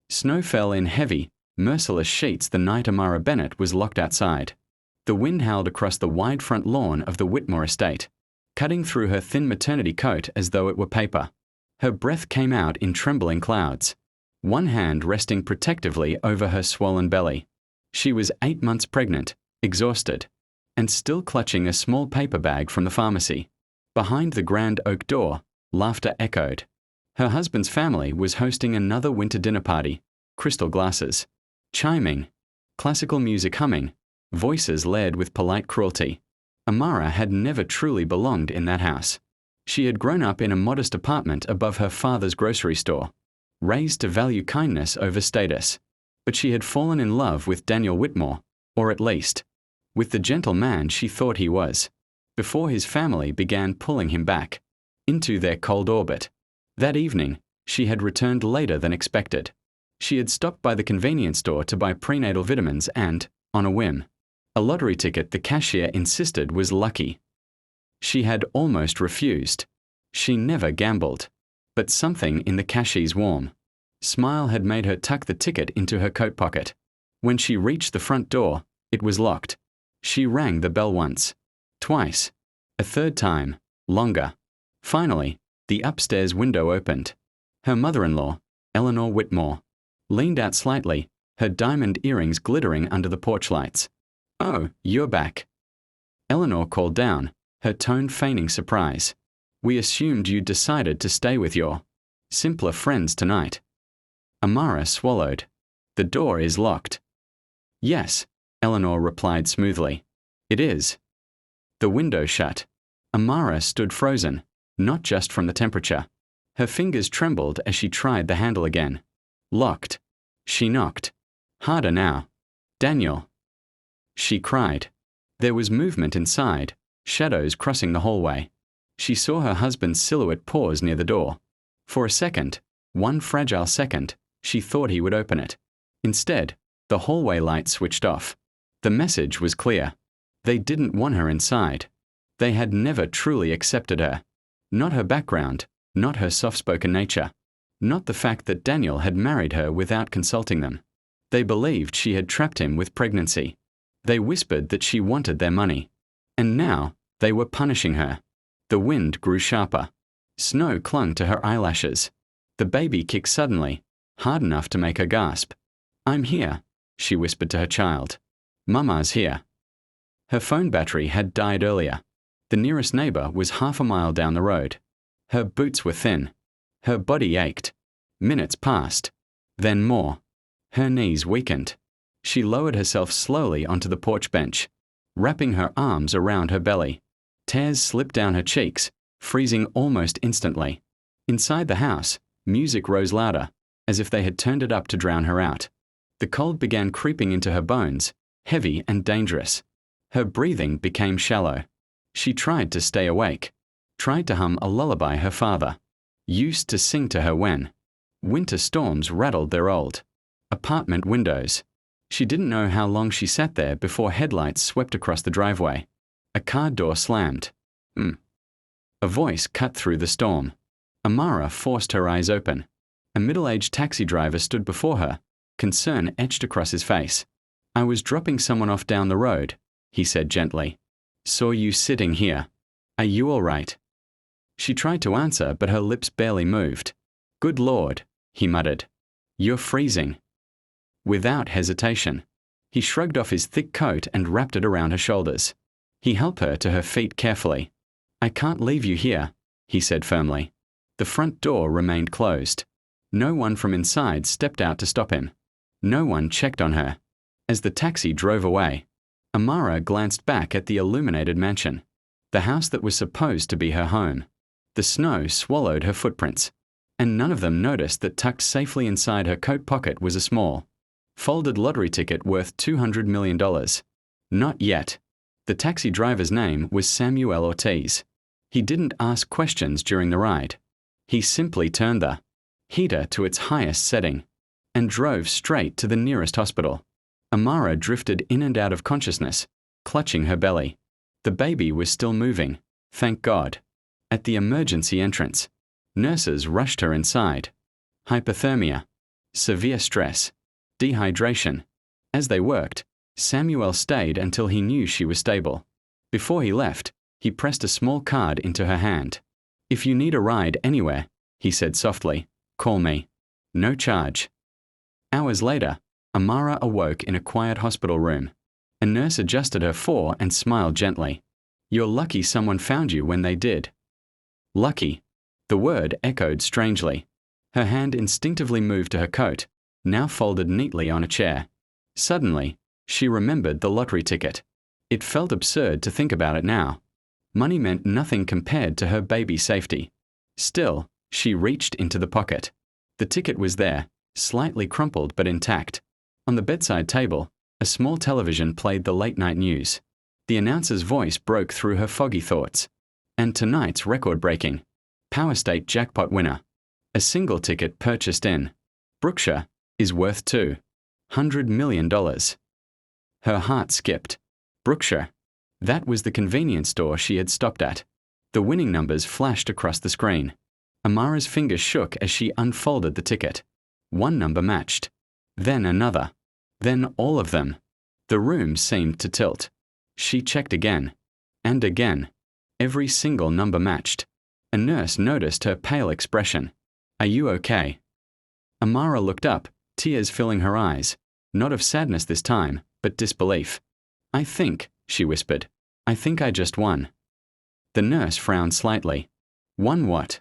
Snow fell in heavy, merciless sheets the night Amara Bennett was locked outside. The wind howled across the wide front lawn of the Whitmore estate, cutting through her thin maternity coat as though it were paper. Her breath came out in trembling clouds, one hand resting protectively over her swollen belly. She was 8 months pregnant, exhausted, and still clutching a small paper bag from the pharmacy. Behind the grand oak door, laughter echoed. Her husband's family was hosting another winter dinner party, crystal glasses, chiming, classical music humming, voices layered with polite cruelty. Amara had never truly belonged in that house. She had grown up in a modest apartment above her father's grocery store, raised to value kindness over status. But she had fallen in love with Daniel Whitmore, or at least, with the gentle man she thought he was, before his family began pulling him back into their cold orbit. That evening, she had returned later than expected. She had stopped by the convenience store to buy prenatal vitamins and, on a whim, a lottery ticket the cashier insisted was lucky. She had almost refused. She never gambled. But something in the cashier's warm smile had made her tuck the ticket into her coat pocket. When she reached the front door, it was locked. She rang the bell once, twice, a third time, longer. Finally, the upstairs window opened. Her mother-in-law, Eleanor Whitmore, leaned out slightly, her diamond earrings glittering under the porch lights. "Oh, you're back." Eleanor called down, her tone feigning surprise. "We assumed you'd decided to stay with your simpler friends tonight." Amara swallowed. "The door is locked." "Yes," Eleanor replied smoothly. "It is." The window shut. Amara stood frozen, not just from the temperature. Her fingers trembled as she tried the handle again. Locked. She knocked. Harder now. "Daniel!" She cried. There was movement inside, shadows crossing the hallway. She saw her husband's silhouette pause near the door. For a second, one fragile second, she thought he would open it. Instead, the hallway light switched off. The message was clear. They didn't want her inside. They had never truly accepted her. Not her background, not her soft-spoken nature, not the fact that Daniel had married her without consulting them. They believed she had trapped him with pregnancy. They whispered that she wanted their money. And now, they were punishing her. The wind grew sharper. Snow clung to her eyelashes. The baby kicked suddenly, hard enough to make her gasp. "I'm here," she whispered to her child. "Mama's here." Her phone battery had died earlier. The nearest neighbor was half a mile down the road. Her boots were thin. Her body ached. Minutes passed. Then more. Her knees weakened. She lowered herself slowly onto the porch bench, wrapping her arms around her belly. Tears slipped down her cheeks, freezing almost instantly. Inside the house, music rose louder, as if they had turned it up to drown her out. The cold began creeping into her bones, heavy and dangerous. Her breathing became shallow. She tried to stay awake, tried to hum a lullaby her father used to sing to her when winter storms rattled their old apartment windows. She didn't know how long she sat there before headlights swept across the driveway. A car door slammed. A voice cut through the storm. Amara forced her eyes open. A middle-aged taxi driver stood before her, concern etched across his face. "I was dropping someone off down the road," he said gently. "Saw you sitting here. Are you all right?" She tried to answer, but her lips barely moved. "Good Lord," he muttered. "You're freezing." Without hesitation, he shrugged off his thick coat and wrapped it around her shoulders. He helped her to her feet carefully. "I can't leave you here," he said firmly. The front door remained closed. No one from inside stepped out to stop him. No one checked on her. As the taxi drove away, Amara glanced back at the illuminated mansion, the house that was supposed to be her home. The snow swallowed her footprints, and none of them noticed that tucked safely inside her coat pocket was a small, folded lottery ticket worth $200 million. Not yet. The taxi driver's name was Samuel Ortiz. He didn't ask questions during the ride. He simply turned the heater to its highest setting and drove straight to the nearest hospital. Amara drifted in and out of consciousness, clutching her belly. The baby was still moving, thank God. At the emergency entrance, nurses rushed her inside. Hypothermia. severe stress, dehydration. As they worked, Samuel stayed until he knew she was stable. Before he left, he pressed a small card into her hand. "If you need a ride anywhere," he said softly, "call me. No charge." Hours later, Amara awoke in a quiet hospital room. A nurse adjusted her fore and smiled gently. "You're lucky someone found you when they did." Lucky. The word echoed strangely. Her hand instinctively moved to her coat, now folded neatly on a chair. Suddenly, she remembered the lottery ticket. It felt absurd to think about it now. Money meant nothing compared to her baby's safety. Still, she reached into the pocket. The ticket was there, slightly crumpled but intact. On the bedside table, a small television played the late-night news. The announcer's voice broke through her foggy thoughts. And tonight's record-breaking Power State jackpot winner. A single ticket purchased in Brookshire is worth $200 million. Her heart skipped. Brookshire. That was the convenience store she had stopped at. The winning numbers flashed across the screen. Amara's fingers shook as she unfolded the ticket. One number matched. Then another. Then all of them. The room seemed to tilt. She checked again. And again. Every single number matched. A nurse noticed her pale expression. "Are you okay?" Amara looked up, tears filling her eyes. Not of sadness this time, but disbelief. "I think," she whispered, "I think I just won." The nurse frowned slightly. "Won what?"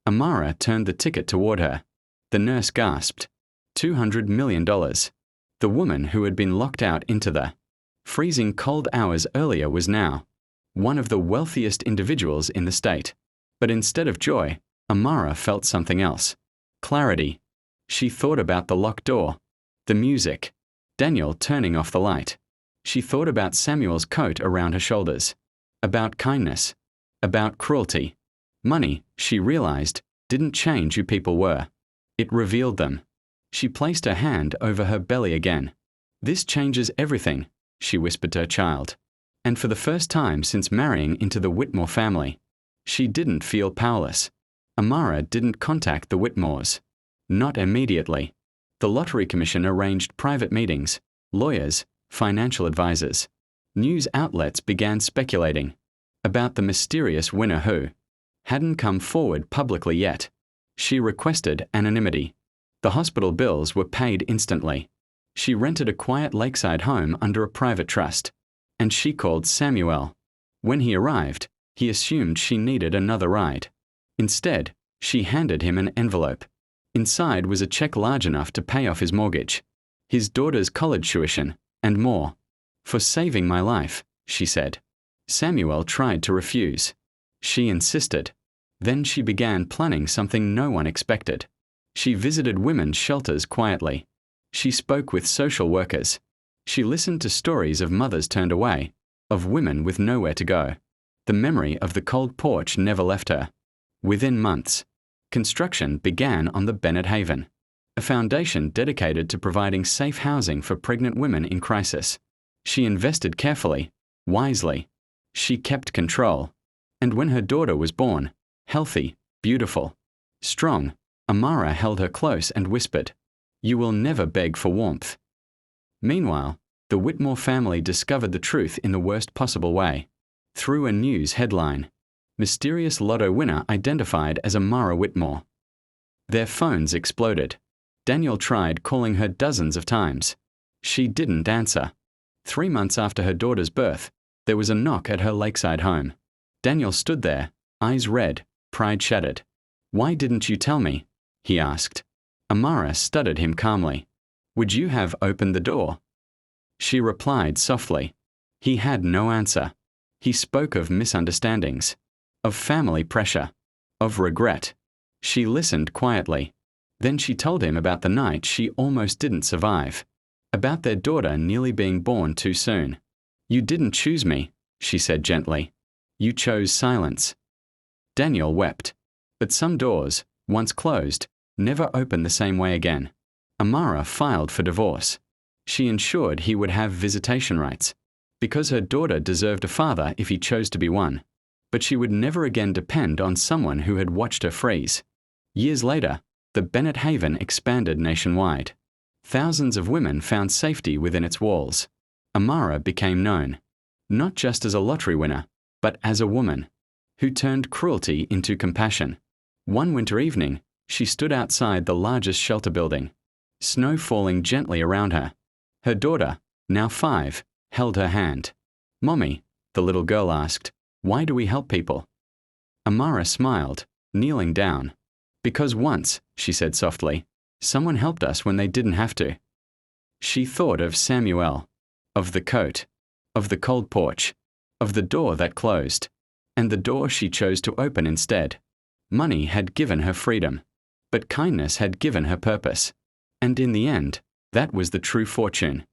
Amara turned the ticket toward her. The nurse gasped. $200 million. The woman who had been locked out into the freezing cold hours earlier was now one of the wealthiest individuals in the state. But instead of joy, Amara felt something else. Clarity. She thought about the locked door, the music, Daniel turning off the light. She thought about Samuel's coat around her shoulders, about kindness, about cruelty. Money, she realized, didn't change who people were. It revealed them. She placed her hand over her belly again. "This changes everything," she whispered to her child. And for the first time since marrying into the Whitmore family, she didn't feel powerless. Amara didn't contact the Whitmores. Not immediately. The Lottery Commission arranged private meetings, lawyers, financial advisors. News outlets began speculating about the mysterious winner who hadn't come forward publicly yet. She requested anonymity. The hospital bills were paid instantly. She rented a quiet lakeside home under a private trust. And she called Samuel. When he arrived, he assumed she needed another ride. Instead, she handed him an envelope. Inside was a check large enough to pay off his mortgage, his daughter's college tuition, and more. "For saving my life," she said. Samuel tried to refuse. She insisted. Then she began planning something no one expected. She visited women's shelters quietly. She spoke with social workers. She listened to stories of mothers turned away, of women with nowhere to go. The memory of the cold porch never left her. Within months, construction began on the Bennett Haven, a foundation dedicated to providing safe housing for pregnant women in crisis. She invested carefully, wisely. She kept control. And when her daughter was born, healthy, beautiful, strong, Amara held her close and whispered, "You will never beg for warmth." Meanwhile, the Whitmore family discovered the truth in the worst possible way. Through a news headline, "Mysterious lotto winner identified as Amara Whitmore." Their phones exploded. Daniel tried calling her dozens of times. She didn't answer. 3 months after her daughter's birth, there was a knock at her lakeside home. Daniel stood there, eyes red, pride shattered. "Why didn't you tell me?" he asked. Amara studied him calmly. "Would you have opened the door?" She replied softly. He had no answer. He spoke of misunderstandings, of family pressure, of regret. She listened quietly. Then she told him about the night she almost didn't survive, about their daughter nearly being born too soon. "You didn't choose me," she said gently. "You chose silence." Daniel wept. But some doors, once closed, never opened the same way again. Amara filed for divorce. She ensured he would have visitation rights, because her daughter deserved a father if he chose to be one. But she would never again depend on someone who had watched her freeze. Years later, The Bennett Haven expanded nationwide. Thousands of women found safety within its walls. Amara became known, not just as a lottery winner, but as a woman who turned cruelty into compassion. One winter evening, she stood outside the largest shelter building, snow falling gently around her. Her daughter, now 5, held her hand. "Mommy," the little girl asked, "why do we help people?" Amara smiled, kneeling down. "Because once," she said softly, "someone helped us when they didn't have to." She thought of Samuel, of the coat, of the cold porch, of the door that closed, and the door she chose to open instead. Money had given her freedom, but kindness had given her purpose. And in the end, that was the true fortune.